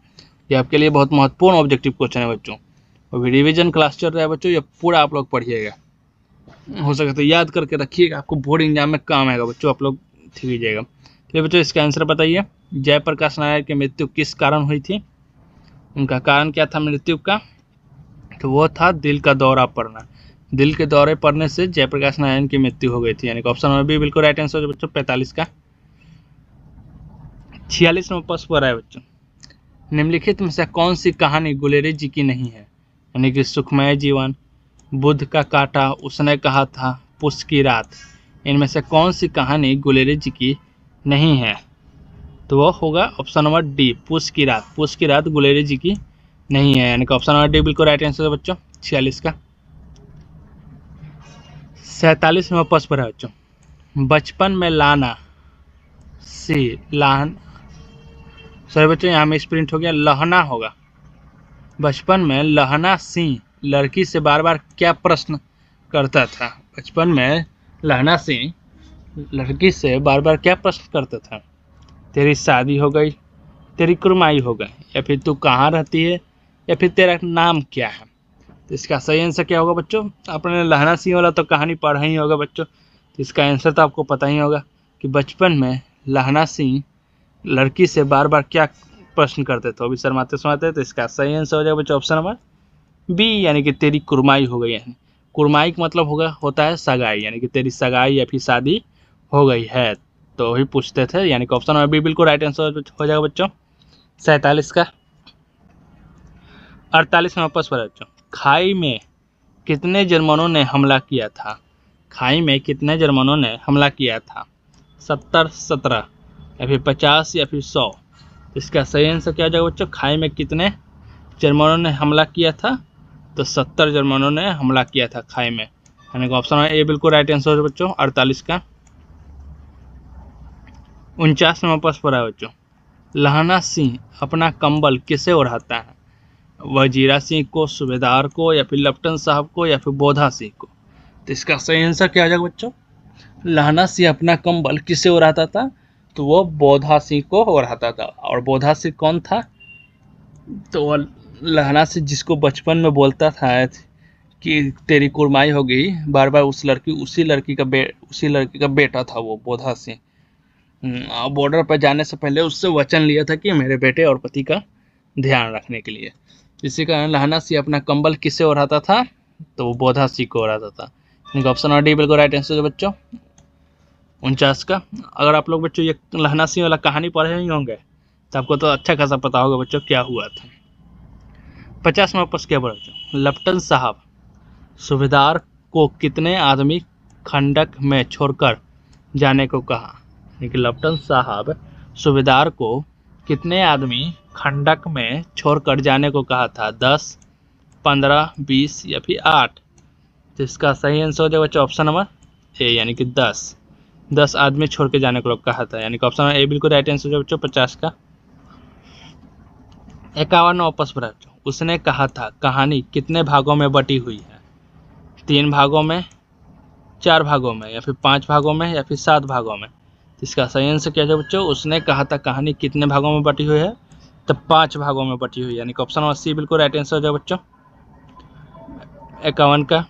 ये आपके लिए बहुत महत्वपूर्ण ऑब्जेक्टिव क्वेश्चन है बच्चों, और रिवीजन क्लास चल रहा है बच्चों, ये पूरा आप लोग पढ़िएगा। हो सके तो याद करके रखिएगा, आपको बोर्ड एग्जाम में काम आएगा बच्चों, आप लोग ठीक लीजिएगा। चलिए बच्चों, इसका आंसर बताइए। जयप्रकाश नारायण की मृत्यु किस कारण हुई थी? उनका कारण क्या था मृत्यु का? तो वो था दिल का दौरा पड़ना। दिल के दौरे पड़ने से जयप्रकाश नारायण की मृत्यु हो गई थी, यानी कि ऑप्शन नंबर बी बिल्कुल राइट आंसर है बच्चों। 45 का 46 नंबर प्रश्न पर है बच्चों, निम्नलिखित में से कौन सी कहानी गुलेरी जी की नहीं है? यानी कि सुखमय जीवन, बुद्ध का कांटा, उसने कहा था, पुष्प की रात, इनमें से कौन सी कहानी गुलेरी जी की नहीं है? तो वो होगा ऑप्शन नंबर डी, पुष्प की रात। पुष्प की रात गुलेरी जी की नहीं है, यानी कि ऑप्शन नंबर डी बिल्कुल राइट आंसर है बच्चों। 46 का 47 नंबर प्रश्न पर है बच्चों, बचपन में लाना सी लान सॉरी बच्चों, यहाँ में स्प्रिंट हो गया, लहना होगा। बचपन में लहना सिंह लड़की से बार बार क्या प्रश्न करता था? बचपन में लहना सिंह लड़की से बार बार क्या प्रश्न करता था? तेरी शादी हो गई, तेरी कुर्माई हो गई, या फिर तू कहाँ रहती है, या फिर तेरा नाम क्या है? तो इसका सही आंसर क्या होगा बच्चों? आपने लहना सिंह वाला तो कहानी पढ़ा ही होगा बच्चों, तो इसका आंसर तो आपको पता ही होगा कि बचपन में लहना सिंह लड़की से बार बार क्या प्रश्न करते थे, अभी शर्माते शर्माते। तो इसका सही आंसर हो जाएगा बच्चों ऑप्शन नंबर बी, यानी कि तेरी कुर्माई हो गई है। कुर्माई का मतलब होता है सगाई, यानी कि तेरी सगाई या फिर शादी हो गई है, तो वही पूछते थे, यानी कि ऑप्शन नंबर बी बिल्कुल राइट आंसर हो जाएगा बच्चों। 47 का 48 नंबर प्रश्न बच्चों, खाई में कितने जर्मनों ने हमला किया था? खाई में कितने जर्मनों ने हमला किया था? 70, 17, या फिर 50, या फिर 100? इसका सही आंसर क्या हो जाएगा बच्चों? खाई में कितने जर्मनों ने हमला किया था? तो 70 जर्मनों ने हमला किया था खाई में, यानी कि ऑप्शन ए बिल्कुल राइट आंसर है बच्चों। 48 का 49 नंबर प्रश्न पर है बच्चों, लहना सिंह अपना कंबल किसे ओढ़ाता है? वजीरा सिंह को, सूबेदार को, या फिर लेफ्टिनेंट साहब को, या फिर बोधा सिंह को? तो इसका सही आंसर क्या हो जाएगा बच्चों? लहना सिंह अपना कंबल किसे ओढ़ाता था? तो वो बोधा सिंह को ओढ़ाता था। और बोधा सिंह कौन था? तो वो लहना से जिसको बचपन में बोलता था कि तेरी कुरमाई हो गई, बार बार उसी लड़की का बेटा था वो बोधा सिंह। बॉर्डर पर जाने से पहले उससे वचन लिया था कि मेरे बेटे और पति का ध्यान रखने के लिए। इसी कारण लहना सिंह अपना कंबल किससे ओढ़ाता था, तो वो बोधा सिंह को ओढ़ाता था। ऑप्शन और डी बिल्कुल राइट आंसर है बच्चों 49 का। अगर आप लोग बच्चों ये लहना सिंह वाला कहानी पढ़े नहीं होंगे तो आपको तो अच्छा खासा पता होगा बच्चों क्या हुआ था। 50 में वापस क्या बोला बच्चों, लेफ्टिनेंट साहब सूबेदार को कितने आदमी खंडक में छोड़कर जाने को कहा। लेफ्टिनेंट साहब सूबेदार को कितने आदमी खंडक में छोड़कर जाने को कहा था, 10, 15, 20 या फिर 8। तो इसका सही आंसर हो जाएगा बच्चों ऑप्शन नंबर ए यानी कि 10 आदमी छोड़ के जाने को लोग कहा था, यानी कि ऑप्शन नंबर ए बिल्कुल राइट आंसर हो जाएगा बच्चों 50 का। 51 वापस बढ़ा, उसने कहा था कहानी कितने भागों में बटी हुई है, 3 भागों में, 4 भागों में या फिर 5 भागों में या फिर 7 भागों में। इसका सही आंसर क्या है बच्चों, उसने कहा था कहानी कितने भागों में बटी हुई है, तो 5 भागों में बटी हुई है, यानी कि ऑप्शन नंबर सी बिल्कुल राइट आंसर हो जाएगा बच्चों 51 का।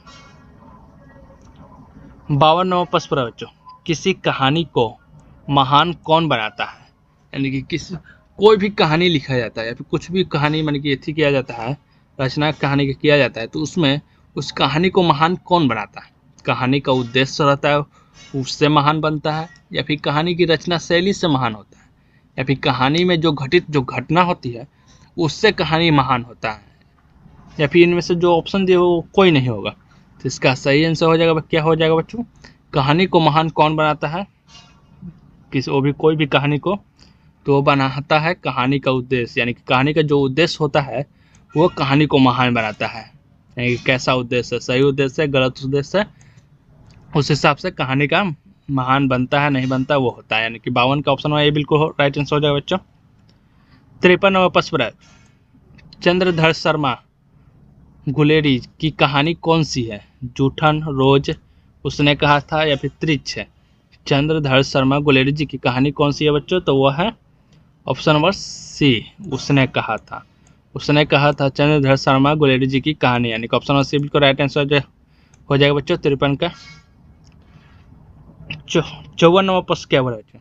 52 वापस पर बच्चों, किसी कहानी को महान कौन बनाता है, यानी कि कोई भी कहानी लिखा जाता है या फिर कुछ भी कहानी मानी कि एथी किया जाता है, रचना कहानी का किया जाता है, तो उसमें उस कहानी को महान कौन बनाता है। कहानी का उद्देश्य रहता है उससे महान बनता है, या फिर कहानी की रचना शैली से महान होता है, या फिर कहानी में जो घटना होती है उससे कहानी महान होता है, या फिर इनमें से जो ऑप्शन दिए वो कोई नहीं होगा। तो इसका सही आंसर हो जाएगा क्या हो जाएगा बच्चों, कहानी को महान कौन बनाता है, कोई भी कहानी को तो बनाता है कहानी का उद्देश्य, यानी कि कहानी का जो उद्देश्य होता है वो कहानी को महान बनाता है, यानी कि कैसा उद्देश्य है, सही उद्देश्य है, गलत उद्देश्य है, उस हिसाब से कहानी का महान बनता है नहीं बनता वो होता है, यानी कि 52 का ऑप्शन ये बिल्कुल राइट आंसर हो जाएगा बच्चों। 53 प्रश्न, चंद्रधर शर्मा गुलेरी की कहानी कौन सी है, जूठन, रोज, उसने कहा था या फिर त्रिच है। चंद्रधर शर्मा गुलेरी जी की कहानी कौन सी है बच्चों, तो वह है ऑप्शन नंबर सी, उसने कहा था। उसने कहा था चंद्रधर शर्मा गुलेरी जी की कहानी, यानी कि ऑप्शन नंबर सी बिल्कुल राइट आंसर हो जाएगा बच्चों 53 का। 54 प्रश्न क्या बोला बच्चों,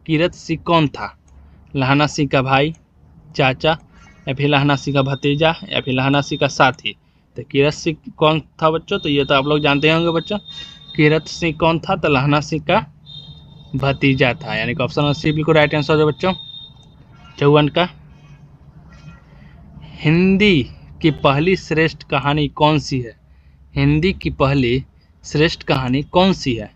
कीरत सिंह कौन था, लहना सिंह का भाई, चाचा, या फिर लहना सिंह का भतीजा, या फिर लहना सिंह का साथी। तो कीरत सिंह कौन था बच्चों, तो ये तो आप लोग जानते होंगे बच्चों, कीरत सिंह कौन था, तो लहना सिंह का भतीजा था, यानी कि ऑप्शन सी बिल्कुल राइट आंसर है बच्चों 54 का। हिंदी की पहली श्रेष्ठ कहानी कौन सी है, हिंदी की पहली श्रेष्ठ कहानी कौन सी है,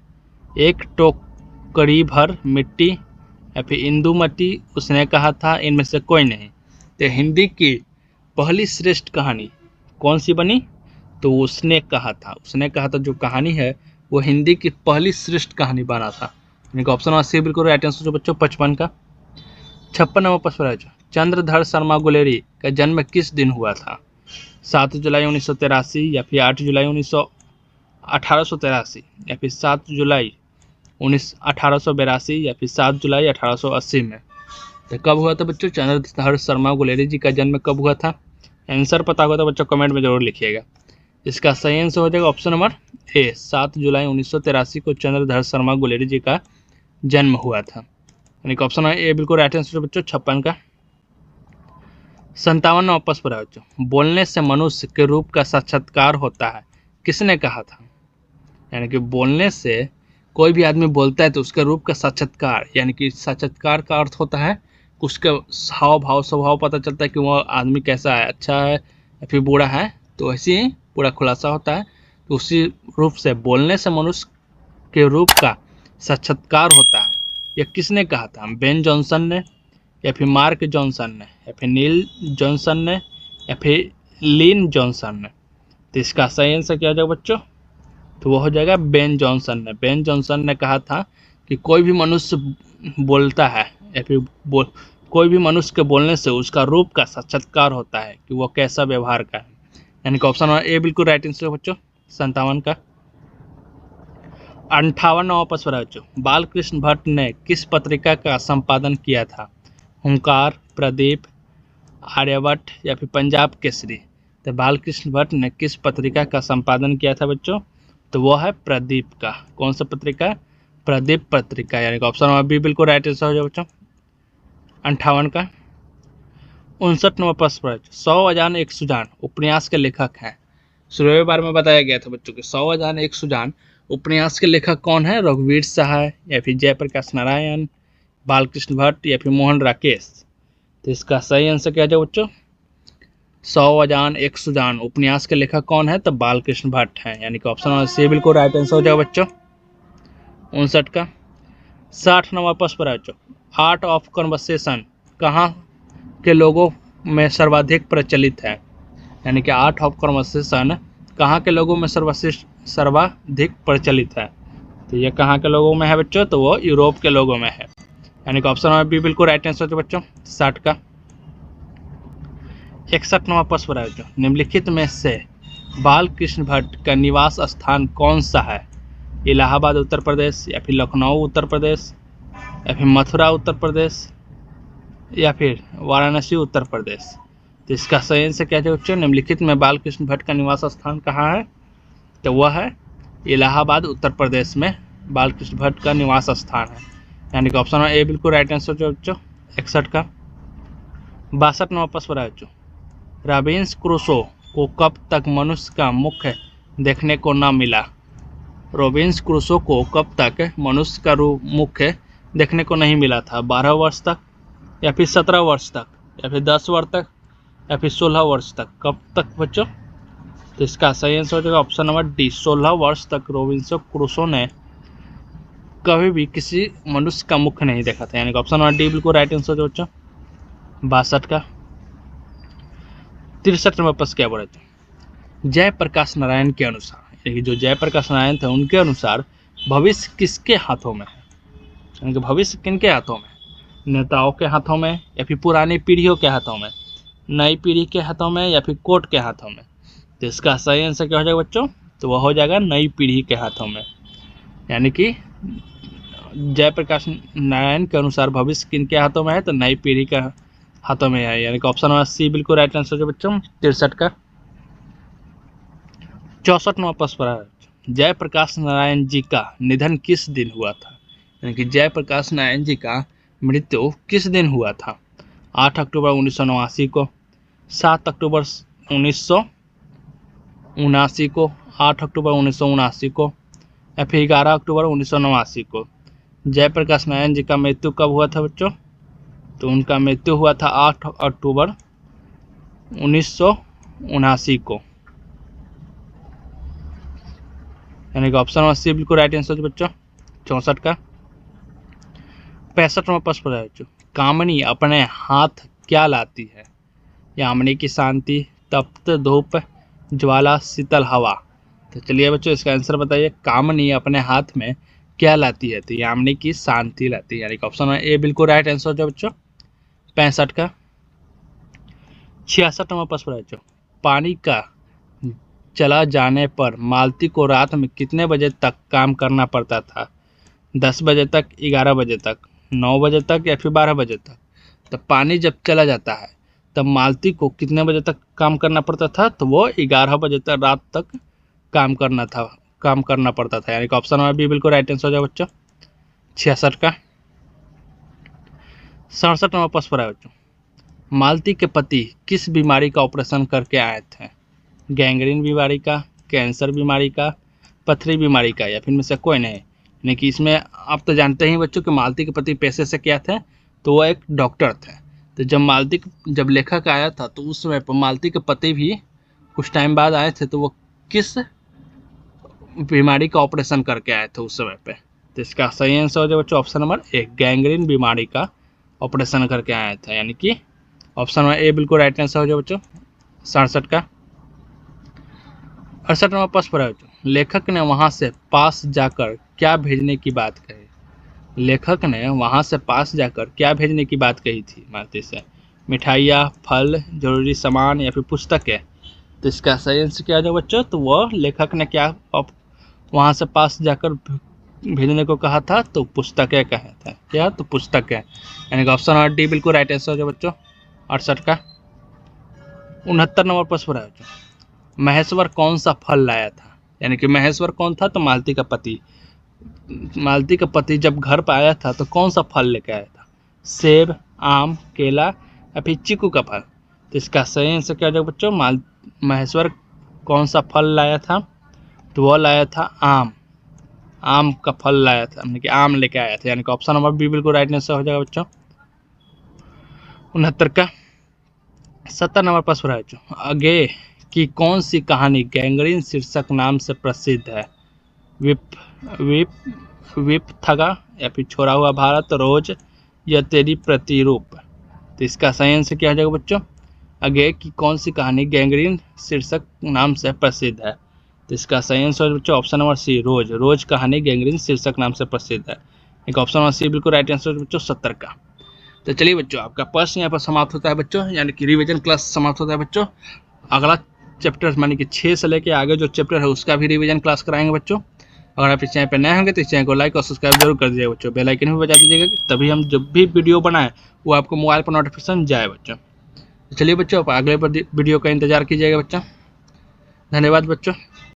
एक टोकरी भर मिट्टी, या फिर इंदुमती, उसने कहा था, इनमें से कोई नहीं। तो हिंदी की पहली श्रेष्ठ कहानी कौन सी बनी, तो उसने कहा था जो कहानी है वो हिंदी की पहली श्रेष्ठ कहानी बना था, यानी कि ऑप्शन सी बिल्कुल राइट आंसर जो बच्चों 55 का। 56 प्रश्न, चंद्रधर शर्मा गुलेरी का जन्म किस दिन हुआ था, 7 जुलाई 1983, या फिर 8 जुलाई 1883, या फिर 7 जुलाई 1882, या फिर 7 जुलाई 1880 में। तो कब हुआ था बच्चों चंद्रधर शर्मा गुलेरी जी का जन्म कब हुआ था, आंसर पता होगा तो बच्चों कमेंट में जरूर लिखिएगा। इसका सही आंसर हो जाएगा ऑप्शन नंबर ए, 7 जुलाई 1983 को चंद्रधर शर्मा गुलेरी जी का जन्म हुआ था, यानी कि ऑप्शन ए बिल्कुल राइट आंसर बच्चों 56 का। 57 वापस पर बच्चों, बोलने से मनुष्य के रूप का साक्षात्कार होता है, किसने कहा था, यानी कि बोलने से कोई भी आदमी बोलता है तो उसके रूप का साक्षात्कार, यानी कि साक्षात्कार का अर्थ होता है उसका हाव भाव स्वभाव पता चलता है कि वो आदमी कैसा है, अच्छा है या फिर बुरा है, तो ऐसे ही पूरा खुलासा होता है। तो उसी रूप से बोलने से मनुष्य के रूप का साक्षात्कार होता है, यह किसने कहा था, बेन जॉनसन ने, या फिर मार्क जॉनसन ने, या फिर नील जॉनसन ने, या फिर लिन जॉनसन ने। तो इसका सही आंसर क्या हो जाएगा बच्चों, तो वो हो जाएगा बेन जॉनसन ने। बेन जॉनसन ने कहा था कि कोई भी मनुष्य बोलता है या फिर कोई भी मनुष्य के बोलने से उसका रूप का साक्षात्कार होता है कि वो कैसा व्यवहार का है, यानी कि ऑप्शन ए बिल्कुल राइट आंसर बच्चों 57 का। 58वां प्रश्न बच्चों, बालकृष्ण भट्ट ने किस पत्रिका का संपादन किया था, हुंकार, प्रदीप, आर्यभट्ट या फिर पंजाब केसरी। तो बालकृष्ण भट्ट ने किस पत्रिका का संपादन किया था बच्चों? तो वो है प्रदीप का। कौन सा पत्रिका? प्रदीप पत्रिका, यानी कि ऑप्शन नंबर बी बिल्कुल राइट आंसर हो जाए बच्चों। 58 का 59वां प्रश्न, 100 अजान एक सुजान उपन्यास के लेखक हैं। शुरू बार में बताया गया था बच्चों कि 100 अजान एक सुजान उपन्यास के लेखक कौन है? रघुवीर सहाय या फिर जयप्रकाश नारायण, बालकृष्ण भट्ट या फिर मोहन राकेश। तो इसका सही आंसर क्या है बच्चों? 100 अजान एक सुजान उपन्यास के लेखक कौन है? तो बालकृष्ण भट्ट हैं, यानी कि ऑप्शन नंबर सी बिल्कुल राइट आंसर हो जाएगा बच्चों। 59 का 60वां प्रश्न बच्चों, आर्ट ऑफ कन्वर्सेशन कहाँ के लोगों में सर्वाधिक प्रचलित है? यानी कि आर्ट ऑफ कन्वर्सेशन कहाँ के लोगों में सर्वाधिक प्रचलित है? तो ये कहाँ के लोगों में है बच्चों? तो वो यूरोप के लोगों में है, यानी कि ऑप्शन नंबर बी बिल्कुल राइट आंसर है बच्चों। 60 का 61वां प्रश्न बच्चों, निम्नलिखित में से बालकृष्ण भट्ट का निवास स्थान कौन सा है? इलाहाबाद उत्तर प्रदेश या फिर लखनऊ उत्तर प्रदेश या फिर मथुरा उत्तर प्रदेश या फिर वाराणसी उत्तर प्रदेश। तो इसका सही आंसर क्या है बच्चों? निम्नलिखित में बालकृष्ण भट्ट का निवास स्थान कहाँ है? तो वह है इलाहाबाद उत्तर प्रदेश में बालकृष्ण भट्ट का निवास स्थान है, यानी कि ऑप्शन ए बिल्कुल राइट आंसर जो बच्चों। 61 का 62वां प्रश्न बच्चों, रॉबिन्स क्रूसो को कब तक मनुष्य का मुख देखने को न मिला? रॉबिन्स क्रूसो को कब तक मनुष्य का मुख देखने को नहीं मिला था? 12 वर्ष तक या फिर 17 वर्ष तक या फिर 10 वर्ष तक या फिर 16 वर्ष तक? कब तक बच्चों? तो इसका सही आंसर हो जाएगा ऑप्शन नंबर डी, 16 वर्ष तक रॉबिन्सन क्रूसो ने कभी भी किसी मनुष्य का मुख नहीं देखा था, यानी कि ऑप्शन नंबर डी बिल्कुल राइट आंसर हो बच्चों। 62 का 63वां प्रश्न क्या बोला था? जयप्रकाश नारायण के अनुसार, यानी कि जो जयप्रकाश नारायण थे उनके अनुसार भविष्य किसके हाथों में है? यानी कि भविष्य किनके हाथों में? नेताओं के हाथों में या फिर पुरानी पीढ़ियों के हाथों में, नई पीढ़ी के हाथों में या फिर कोर्ट के हाथों में? तो इसका सही आंसर क्या हो जाएगा बच्चों? तो वह हो जाएगा नई पीढ़ी के हाथों में, यानी कि जयप्रकाश नारायण के अनुसार भविष्य किनके हाथों में है? तो नई पीढ़ी के हाथों में है, यानी कि ऑप्शन नंबर सी बिल्कुल राइट आंसर है बच्चों। 63 का 64वां प्रश्न, जयप्रकाश नारायण जी का निधन किस दिन हुआ था? यानी कि जयप्रकाश नारायण जी का मृत्यु किस दिन हुआ था? 8 अक्टूबर 1989 को, 7 अक्टूबर 1979 को, 8 अक्टूबर 1979 को या फिर 11 अक्टूबर 1989 को? जयप्रकाश नारायण जी का मृत्यु कब हुआ था बच्चों? तो उनका मृत्यु हुआ था 8 अक्टूबर 1979 को, यानी कि ऑप्शन नंबर सी बिल्कुल राइट आंसर बच्चों। 64 का 65वां प्रश्न है बच्चों, कामनी अपने हाथ क्या लाती है? यामिनी की शांति, तप्त धूप, ज्वाला, शीतल हवा। तो चलिए बच्चों इसका आंसर बताइए, कामनी अपने हाथ में क्या लाती है? तो यामिनी की शांति लाती है, यानी कि ऑप्शन ए बिल्कुल राइट आंसर जो बच्चों। 65 का 66वां प्रश्न है बच्चों, पानी का चला जाने पर मालती को रात में कितने बजे तक काम करना पड़ता था? 10 बजे तक, 11 बजे तक, 9 बजे तक या फिर 12 बजे तक? तो पानी जब चला जाता है तब मालती को कितने बजे तक काम करना पड़ता था? तो वो 11 बजे तक रात तक काम करना पड़ता था, यानी कि ऑप्शन नंबर बी बिल्कुल राइट आंसर हो जाए बच्चों। 66 का 67वां प्रश्न है बच्चों, मालती के पति किस बीमारी का ऑपरेशन करके आए थे? गैंग्रीन बीमारी का, कैंसर बीमारी का, पथरी बीमारी का या फिर में से कोई नहीं? यानी कि इसमें आप तो जानते ही बच्चों कि मालती के पति पेशे से क्या थे? तो वो एक डॉक्टर थे। तो जब लेखक आया था तो उस समय पर मालती के पति भी कुछ टाइम बाद आए थे, तो वो किस बीमारी का ऑपरेशन करके आए थे उस समय पे? तो इसका सही आंसर हो जाए बच्चों ऑप्शन नंबर ए, गैंग्रीन बीमारी का ऑपरेशन करके आया था, यानी कि ऑप्शन नंबर ए बिल्कुल राइट आंसर हो जाए बच्चों। 67 का 68वां प्रश्न है बच्चों, लेखक ने वहां से पास जाकर क्या भेजने की बात कही? लेखक ने वहां से पास जाकर क्या भेजने की बात कही थी मालती से? मिठाइयाँ, फल, जरूरी सामान या फिर पुस्तकें? तो इसका सही आंसर क्या हो बच्चों? तो वो लेखक ने क्या वहां से पास जाकर भेजने को कहा था? तो पुस्तकें कहे थे। क्या? तो पुस्तकें, यानी कि ऑप्शन नंबर डी बिल्कुल राइट आंसर हो बच्चों। 68 का 69 नंबर प्रश्न है बच्चों, महेश्वर कौन सा फल लाया था? यानी कि महेश्वर कौन था? तो मालती का पति। मालती का पति जब घर पर आया था तो कौन सा फल लेकर आया था? सेब, आम, केला या फिर चीकू का फल? तो इसका सही आंसर क्या हो जाएगा बच्चों? महेश्वर कौन सा फल लाया था? तो वह लाया था आम। आम का फल लाया था, यानी कि आम लेके आया था, यानी कि ऑप्शन नंबर बी बिल्कुल राइट आंसर हो जाएगा बच्चों 69 का। 70 नंबर प्रश्न है बच्चों, आगे की कौन सी कहानी गैंग्रीन शीर्षक नाम से प्रसिद्ध है? विप विप विप थगा या फिर छोड़ा हुआ भारत, रोज या तेरी प्रतिरूप? तो इसका सही आंसर क्या हो जाएगा बच्चों? आगे की कौन सी कहानी गैंग्रीन शीर्षक नाम से प्रसिद्ध है? तो इसका सही आंसर बच्चों ऑप्शन नंबर सी, रोज। रोज कहानी गैंग्रीन शीर्षक नाम से प्रसिद्ध है। एक ऑप्शन नंबर सी बिल्कुल राइट आंसर बच्चों 70 का। तो चलिए बच्चों, आपका प्रश्न यहाँ पर समाप्त होता है बच्चों, यानी कि रिवीजन क्लास समाप्त होता है बच्चों। अगला चैप्टर मानी कि 6 से लेके आगे जो चैप्टर है उसका भी रिवीजन क्लास कराएंगे बच्चों। अगर आप इस चैनल पर नए होंगे तो इस चैनल को लाइक और सब्सक्राइब जरूर कर दीजिएगा बच्चों। बेल आइकन भी बजा दीजिएगा, तभी हम जब भी वीडियो बनाए वो आपको मोबाइल पर नोटिफिकेशन जाए बच्चों। चलिए बच्चों, आप अगले वीडियो का इंतजार कीजिएगा बच्चों। धन्यवाद बच्चों।